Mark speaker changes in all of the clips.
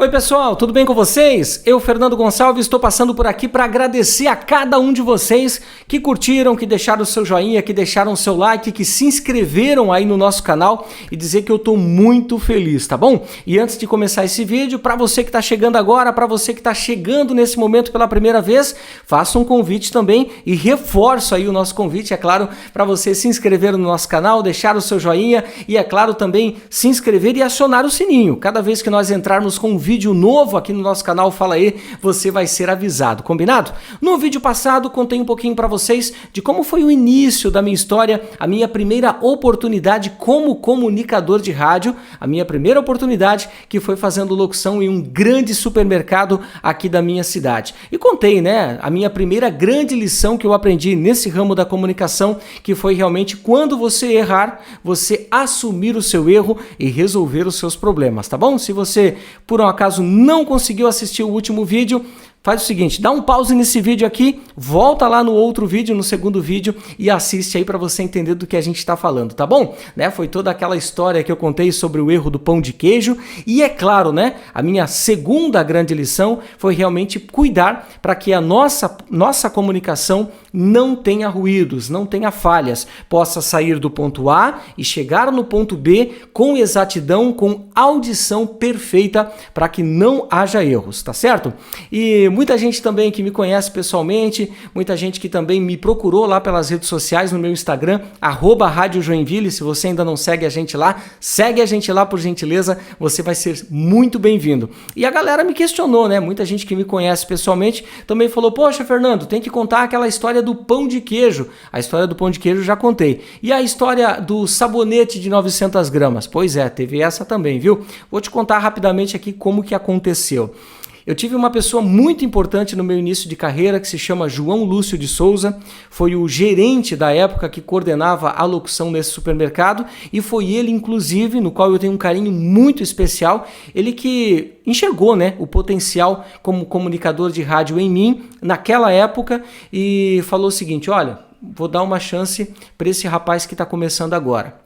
Speaker 1: Oi pessoal, tudo bem com vocês? Eu, Fernando Gonçalves, estou passando por aqui para agradecer a cada um de vocês que curtiram, que deixaram o seu joinha, que deixaram o seu like, que se inscreveram aí no nosso canal e dizer que eu estou muito feliz, tá bom? E antes de começar esse vídeo, para você que está chegando agora, para você que está chegando nesse momento pela primeira vez, faça um convite também e reforço aí o nosso convite, é claro, para você se inscrever no nosso canal, deixar o seu joinha e, é claro, também se inscrever e acionar o sininho. Cada vez que nós entrarmos com um vídeo novo aqui no nosso canal Fala Aí, você vai ser avisado, combinado? No vídeo passado contei um pouquinho para vocês de como foi o início da minha história, a minha primeira oportunidade como comunicador de rádio, a minha primeira oportunidade que foi fazendo locução em um grande supermercado aqui da minha cidade. E contei, né, a minha primeira grande lição que eu aprendi nesse ramo da comunicação, que foi realmente quando você errar, você assumir o seu erro e resolver os seus problemas, tá bom? Se você, por um acaso, não conseguiu assistir o último vídeo, faz o seguinte, dá um pause nesse vídeo aqui, volta lá no outro vídeo, no segundo vídeo e assiste aí para você entender do que a gente está falando, tá bom? Né? Foi toda aquela história que eu contei sobre o erro do pão de queijo e é claro, né? A minha segunda grande lição foi realmente cuidar para que a nossa comunicação não tenha ruídos, não tenha falhas, possa sair do ponto A e chegar no ponto B com exatidão, com audição perfeita para que não haja erros, tá certo? E muita gente também que me conhece pessoalmente, muita gente que também me procurou lá pelas redes sociais, no meu Instagram, @Rádio Joinville. Se você ainda não segue a gente lá, segue a gente lá por gentileza, você vai ser muito bem-vindo. E a galera me questionou, né? Muita gente que me conhece pessoalmente também falou, poxa Fernando, tem que contar aquela história do pão de queijo. A história do pão de queijo já contei. E a história do sabonete de 900 gramas? Pois é, teve essa também, viu? Vou te contar rapidamente aqui como que aconteceu. Eu tive uma pessoa muito importante no meu início de carreira que se chama João Lúcio de Souza, foi o gerente da época que coordenava a locução nesse supermercado e foi ele, inclusive, no qual eu tenho um carinho muito especial, ele que enxergou, né, o potencial como comunicador de rádio em mim naquela época e falou o seguinte, olha, vou dar uma chance para esse rapaz que está começando agora.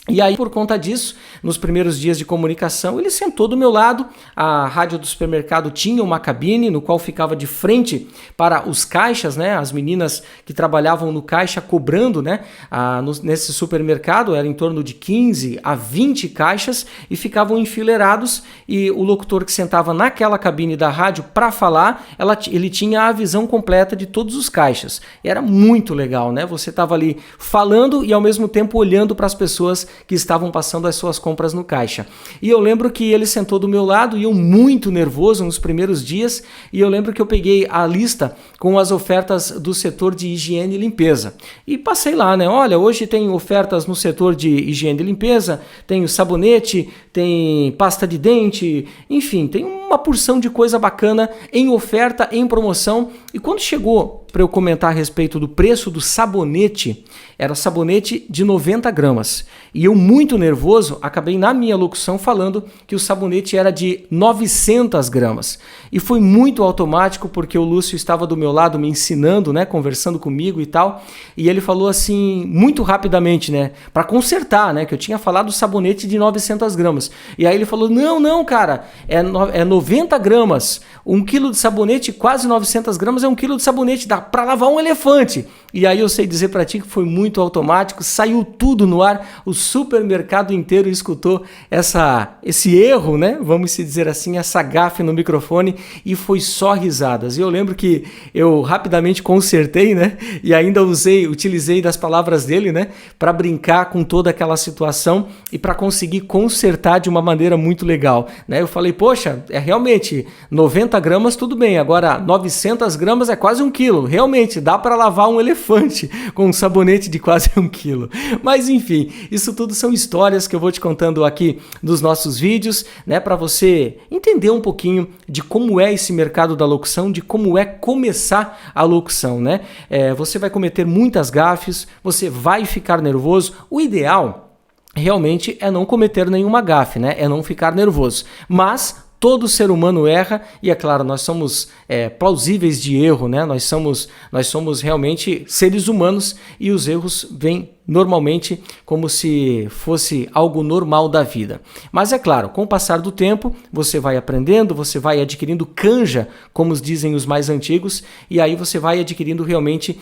Speaker 1: E aí, por conta disso, nos primeiros dias de comunicação, ele sentou do meu lado, a rádio do supermercado tinha uma cabine no qual ficava de frente para os caixas, né? As meninas que trabalhavam no caixa cobrando, né? Nesse supermercado, era em torno de 15 a 20 caixas e ficavam enfileirados e o locutor que sentava naquela cabine da rádio para falar, ele tinha a visão completa de todos os caixas. Era muito legal, né? Você estava ali falando e ao mesmo tempo olhando para as pessoas que estavam passando as suas compras no caixa. E eu lembro que ele sentou do meu lado e eu muito nervoso nos primeiros dias e eu lembro que eu peguei a lista com as ofertas do setor de higiene e limpeza. E passei lá, né? Olha, hoje tem ofertas no setor de higiene e limpeza, tem sabonete, tem pasta de dente, enfim, tem uma porção de coisa bacana em oferta, em promoção. E quando chegou para eu comentar a respeito do preço do sabonete, era sabonete de 90 gramas. E eu, muito nervoso, acabei na minha locução falando que o sabonete era de 900 gramas. E foi muito automático porque o Lúcio estava do meu lado me ensinando, né, conversando comigo e tal. E ele falou assim, muito rapidamente, né, para consertar, né, que eu tinha falado sabonete de 900 gramas. E aí ele falou, não, cara, é 90 gramas. 1 quilo de sabonete, quase 900 gramas é 1 quilo de sabonete, dá para lavar um elefante. E aí eu sei dizer para ti que foi muito automático, saiu tudo no ar, o supermercado inteiro escutou esse erro, né? Vamos se dizer assim, essa gafe no microfone e foi só risadas. E eu lembro que eu rapidamente consertei, né? E ainda utilizei das palavras dele, né? Para brincar com toda aquela situação e para conseguir consertar de uma maneira muito legal, né? Eu falei, poxa, realmente 90 gramas tudo bem, agora 900 gramas é quase 1 quilo. Realmente, dá para lavar um elefante com um sabonete de quase 1 quilo. Mas enfim, isso tudo são histórias que eu vou te contando aqui nos nossos vídeos, né? Para você entender um pouquinho de como é esse mercado da locução, de como é começar a locução, né? Você vai cometer muitas gafes, você vai ficar nervoso. O ideal realmente é não cometer nenhuma gafe, né? É não ficar nervoso. Mas todo ser humano erra e, é claro, nós somos plausíveis de erro, né? Nós somos realmente seres humanos e os erros vêm normalmente como se fosse algo normal da vida. Mas é claro, com o passar do tempo, você vai aprendendo, você vai adquirindo canja, como dizem os mais antigos, e aí você vai adquirindo realmente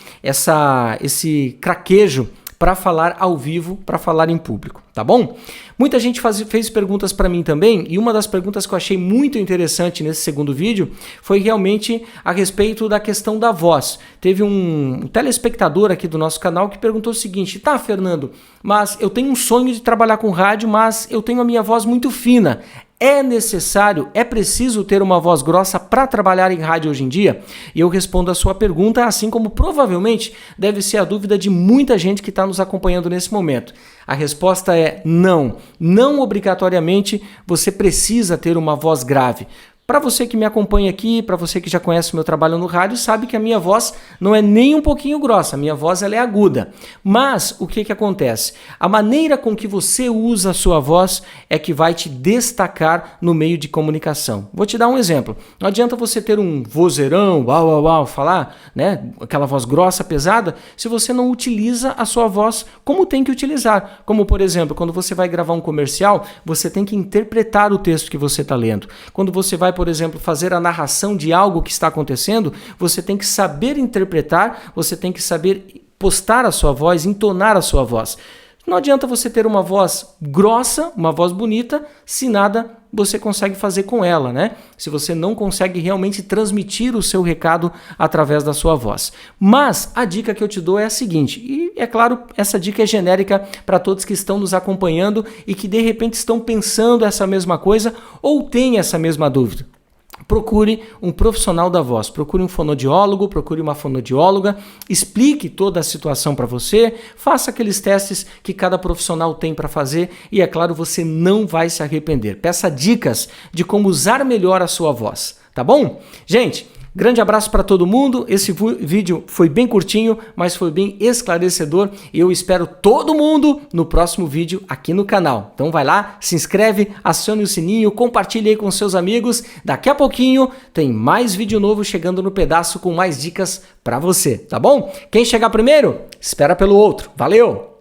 Speaker 1: esse craquejo para falar ao vivo, para falar em público, tá bom? Muita gente fez perguntas para mim também, e uma das perguntas que eu achei muito interessante nesse segundo vídeo foi realmente a respeito da questão da voz. Teve um telespectador aqui do nosso canal que perguntou o seguinte: tá, Fernando, mas eu tenho um sonho de trabalhar com rádio, mas eu tenho a minha voz muito fina. É necessário, é preciso ter uma voz grossa para trabalhar em rádio hoje em dia? E eu respondo a sua pergunta, assim como provavelmente deve ser a dúvida de muita gente que está nos acompanhando nesse momento. A resposta é não. Não obrigatoriamente você precisa ter uma voz grave. Para você que me acompanha aqui, para você que já conhece o meu trabalho no rádio, sabe que a minha voz não é nem um pouquinho grossa, a minha voz ela é aguda. Mas o que acontece? A maneira com que você usa a sua voz é que vai te destacar no meio de comunicação. Vou te dar um exemplo. Não adianta você ter um vozeirão, uau, uau, uau, falar, né, aquela voz grossa, pesada, se você não utiliza a sua voz como tem que utilizar. Como, por exemplo, quando você vai gravar um comercial, você tem que interpretar o texto que você está lendo. Quando você vai, por exemplo, fazer a narração de algo que está acontecendo, você tem que saber interpretar, você tem que saber postar a sua voz, entonar a sua voz. Não adianta você ter uma voz grossa, uma voz bonita, se nada você consegue fazer com ela, né? Se você não consegue realmente transmitir o seu recado através da sua voz. Mas a dica que eu te dou é a seguinte, e é claro, essa dica é genérica para todos que estão nos acompanhando e que de repente estão pensando essa mesma coisa ou têm essa mesma dúvida. Procure um profissional da voz, procure um fonoaudiólogo, procure uma fonoaudióloga, explique toda a situação para você, faça aqueles testes que cada profissional tem para fazer e, é claro, você não vai se arrepender. Peça dicas de como usar melhor a sua voz, tá bom? Gente, grande abraço para todo mundo. Esse vídeo foi bem curtinho, mas foi bem esclarecedor e eu espero todo mundo no próximo vídeo aqui no canal. Então vai lá, se inscreve, acione o sininho, compartilhe aí com seus amigos. Daqui a pouquinho tem mais vídeo novo chegando no pedaço com mais dicas para você, tá bom? Quem chegar primeiro, espera pelo outro. Valeu!